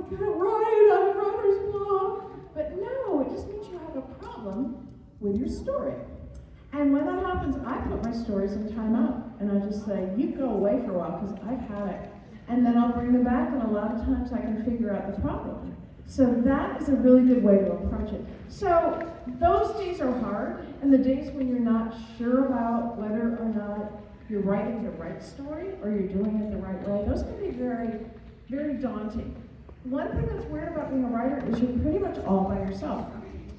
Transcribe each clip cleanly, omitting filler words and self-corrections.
can't write, I have writer's block. But no, it just means you have a problem with your story. And when that happens, I put my stories in timeout, and I just say, you go away for a while, because I've had it. And then I'll bring them back, and a lot of times I can figure out the problem. So that is a really good way to approach it. So those days are hard, and the days when you're not sure about whether or not you're writing the right story, or you're doing it the right way, those can be very, very daunting. One thing that's weird about being a writer is you're pretty much all by yourself.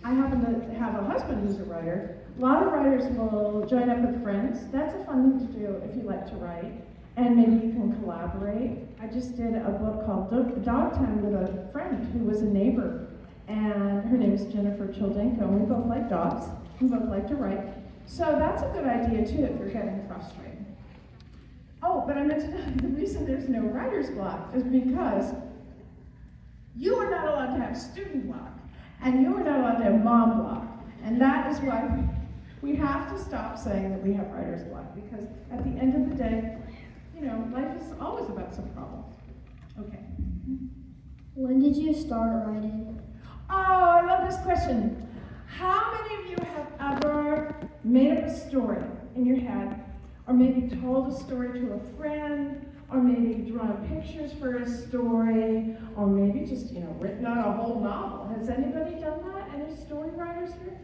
I happen to have a husband who's a writer. A lot of writers will join up with friends. That's a fun thing to do if you like to write, and maybe you can collaborate. I just did a book called Dog Time with a friend who was a neighbor, and her name is Jennifer Childenko, and we both like dogs. We both like to write. So that's a good idea too if you're getting frustrated. Oh, but I meant to tell you, the reason there's no writer's block is because you are not allowed to have student block, and you are not allowed to have mom block. And that is why we have to stop saying that we have writer's block, because at the end of the day, you know, life is always about some problems. Okay. When did you start writing? Oh, I love this question. How many of you have ever made up a story in your head, or maybe told a story to a friend, or maybe drawn pictures for a story, or maybe just, you know, written out a whole novel? Has anybody done that? Any story writers here?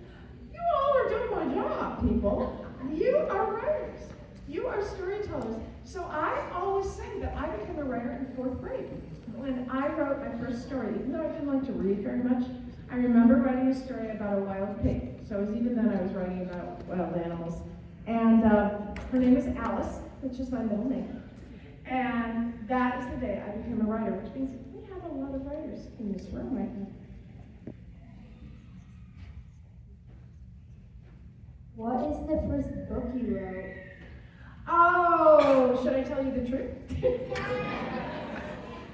You all are doing my job, people. You are writers. You are storytellers. So I always say that I became a writer in 4th grade. When I wrote my first story, even though I didn't like to read very much, I remember writing a story about a wild pig. So it was even then I was writing about wild animals. And her name is Alice, which is my middle name. And that is the day I became a writer, which means we have a lot of writers in this room right now. What is the first book you wrote? Oh, should I tell you the truth?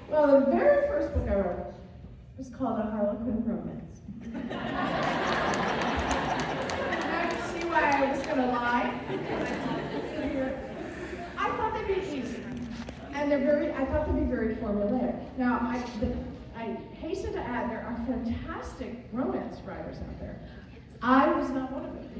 Well, the very first book I wrote was called A Harlequin Romance. Now you see why I was going to lie? I thought they'd be easy, and I thought they'd be very formulaic. Now, I hasten to add, there are fantastic romance writers out there. I was not one of them,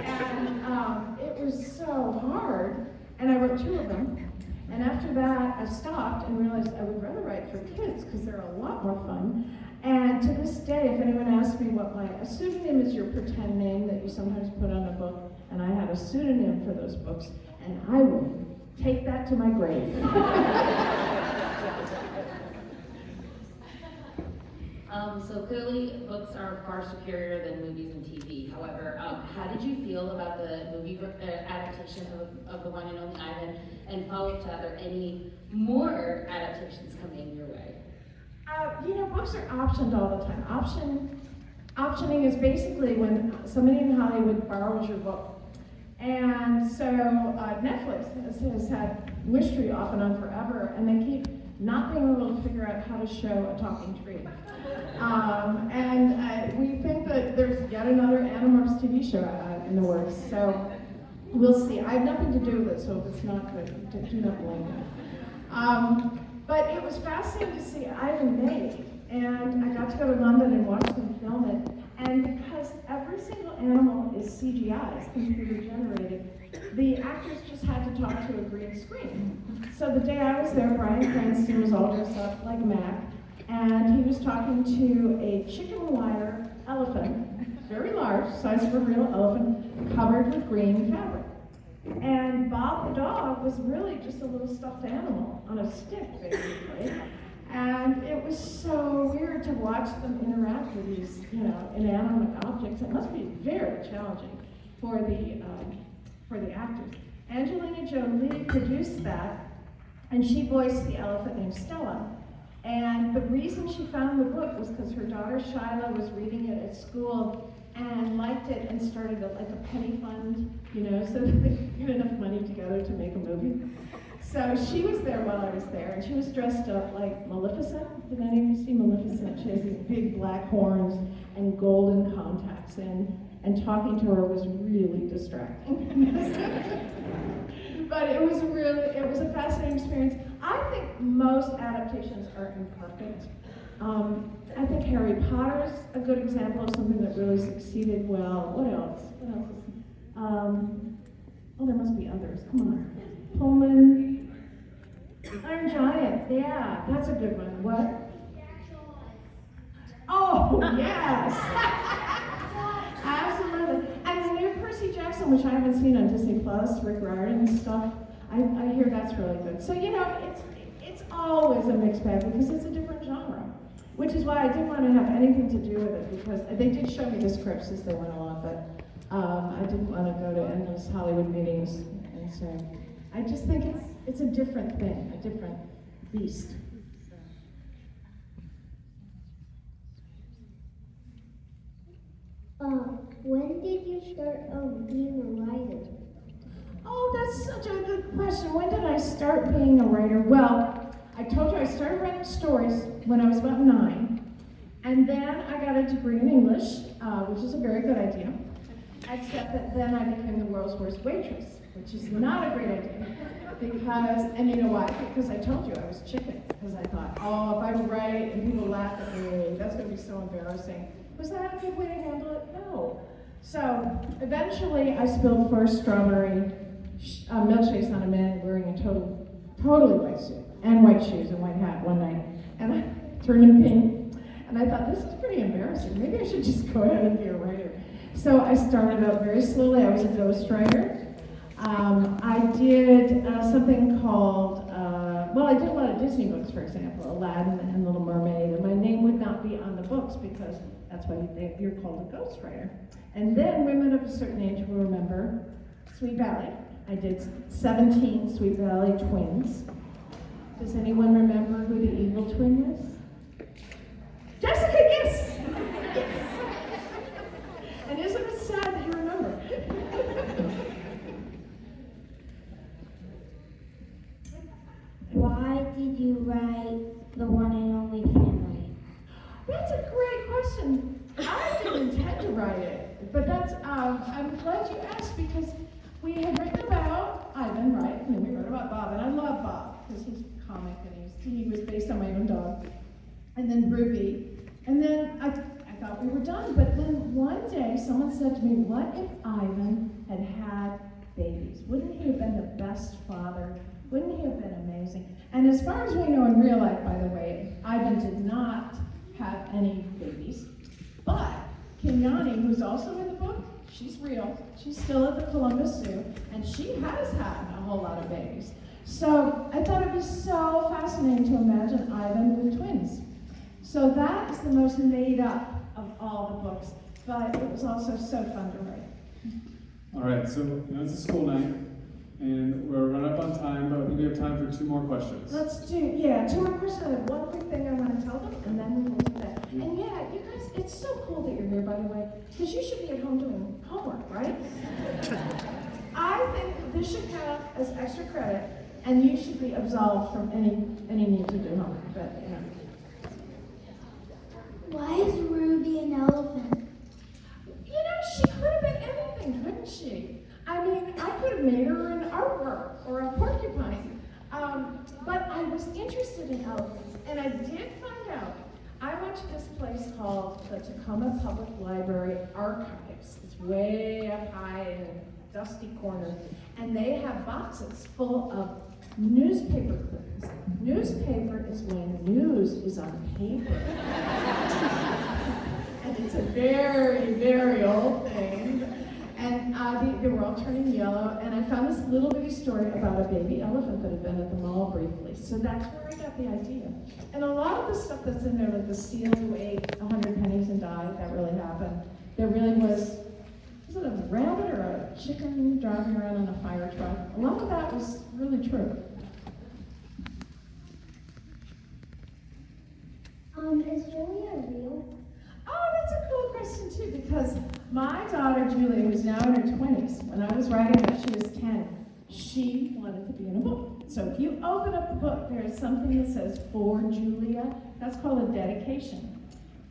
and it was so hard, and I wrote 2 of them, and after that I stopped and realized I would rather write for kids because they're a lot more fun. And to this day, if anyone asks me what a pseudonym is, your pretend name that you sometimes put on a book, and I had a pseudonym for those books, and I will take that to my grave. So clearly, books are far superior than movies and TV. However, how did you feel about the movie adaptation of The One and Only Island? And follow-up to that, are there any more adaptations coming your way? You know, books are optioned all the time. Optioning is basically when somebody in Hollywood borrows your book. And so Netflix has had Wishtree off and on forever, and they keep not being able to figure out how to show a talking tree. We think that there's yet another Animorphs TV-show in the works, so we'll see. I have nothing to do with it, so if it's not good, do not blame me. But it was fascinating to see Island made, and I got to go to London and watch them film it, and because every single animal is CGI, it's computer generated, the actors just had to talk to a green screen. So the day I was there, Bryan Cranston was all dressed up like Mac, and he was talking to a chicken wire elephant, very large, size of a real elephant, covered with green fabric. And Bob the dog was really just a little stuffed animal on a stick, basically. And it was so weird to watch them interact with these, you know, inanimate objects. It must be very challenging for the actors. Angelina Jolie produced that, and she voiced the elephant named Stella. And the reason she found the book was because her daughter Shyla was reading it at school and liked it and started like a penny fund, you know, so that they could get enough money together to make a movie. So she was there while I was there, and she was dressed up like Maleficent. Did any of you see Maleficent? She has these big black horns and golden contacts, and talking to her was really distracting. But it was a fascinating experience. I think most adaptations are imperfect. I think Harry Potter's a good example of something that really succeeded well. What else? What else? Oh, there must be others. Come on. Pullman. Iron Giant. Yeah, that's a good one. What? Oh, yes. Absolutely. And the new Percy Jackson, which I haven't seen on Disney Plus, Rick Riordan and stuff, I hear that's really good. So, you know, it's always a mixed bag because it's a different genre, which is why I didn't want to have anything to do with it, because they did show me the scripts as they went along, but I didn't want to go to endless Hollywood meetings, and so I just think it's a different thing, a different beast. When did you start being a writer? Oh, that's such a good question. When did I start being a writer? Well, I told you I started writing stories when I was about 9, and then I got a degree in English, which is a very good idea, except that then I became the world's worst waitress, which is not a great idea, because, and you know why? Because I told you I was chicken, because I thought, oh, if I write and people laugh at me, that's going to be so embarrassing. Was that a good way to handle it? No. So eventually I spilled 4 strawberry milkshakes on a man wearing a totally white suit and white shoes and white hat one night, and I turned him pink, and I thought, this is pretty embarrassing. Maybe I should just go ahead and be a writer. So I started out very slowly. I was a ghostwriter. I did something called, well, I did a lot of Disney books, for example, Aladdin and Little Mermaid, and my name would not be on the books because that's why you're called a ghostwriter. And then women of a certain age will remember Sweet Valley. I did 17 Sweet Valley twins. Does anyone remember who the evil twin is? Jessica, yes! Yes. And isn't it sad that you remember? Why did you write The One and Only Family? That's a great question. I didn't intend to write it, but that's, I'm glad you asked, because we had written about Ivan, right? And then we wrote about Bob, and I love Bob, because he's comic, and he was based on my own dog. And then Ruby, and then I thought we were done, but then one day someone said to me, what if Ivan had had babies? Wouldn't he have been the best father? Wouldn't he have been amazing? And as far as we know in real life, by the way, Ivan did not have any babies, but Kenyani, who's also in the book, she's real. She's still at the Columbus Zoo, and she has had a whole lot of babies. So I thought it'd be so fascinating to imagine Ivan with twins. So that is the most made up of all the books, but it was also so fun to write. All right, so it's a school night, and we're running up on time, but I think we have time for 2 more questions. Let's do, 2 more questions. I have one quick thing I want to tell them, and then we will do that. And yeah, you guys, it's so cool that you're here, by the way, because you should be at home doing homework, right? I think this should count as extra credit, and you should be absolved from any need to do homework, but, you know. Why is Ruby an elephant? You know, she could have been anything, couldn't she? I mean, I could have made her an artwork or a porcupine. But I was interested in elephants, and I did find out. I went to this place called the Tacoma Public Library Archives. It's way up high in a dusty corner, and they have boxes full of newspaper clippings. Newspaper is when news is on paper. And it's a very, very old thing. And they were all turning yellow, and I found this little bitty story about a baby elephant that had been at the mall briefly. So that's where I got the idea. And a lot of the stuff that's in there, like the seal who ate 100 pennies and died, that really happened. There really was it a rabbit or a chicken driving around on a fire truck? A lot of that was really true. Is Julia real? Oh, that's a cool question too, because my daughter Julia, who's now in her 20s, when I was writing that she was 10, she wanted to be in a book. So if you open up the book, there is something that says, "For Julia." That's called a dedication.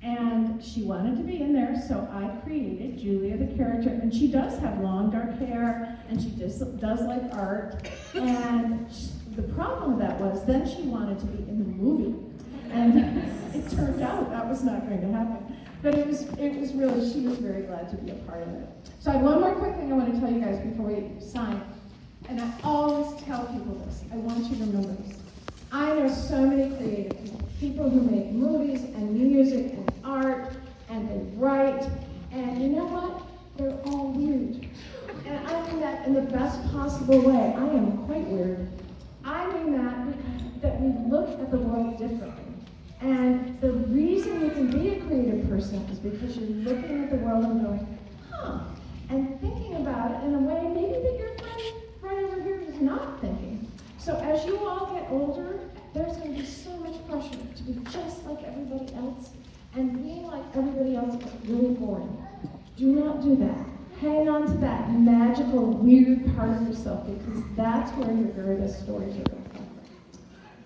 And she wanted to be in there, so I created Julia, the character, and she does have long dark hair, and she does like art. And the problem with that was, then she wanted to be in the movie. And it turned out that was not going to happen. But it was really, she was very glad to be a part of it. So I have one more quick thing I want to tell you guys before we sign. And I always tell people this. I want you to remember this. I know so many creative people, people who make movies and music and art, and they write, and you know what? They're all weird. And I mean that in the best possible way. I am quite weird. I mean that we look at the world differently. And the reason you can be a creative person is because you're looking at the world and going, huh, and thinking about it in a way maybe that your friend right over here is not thinking. So as you all get older, there's going to be so much pressure to be just like everybody else, and being like everybody else is really boring. Do not do that. Hang on to that magical, weird part of yourself, because that's where your greatest stories are going to come from.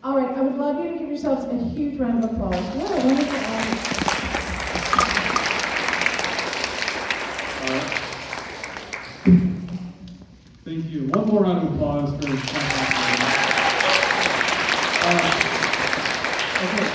All right, I would love you to give yourselves a huge round of applause. What a wonderful audience. Thank you. One more round of applause for fantastic. Okay.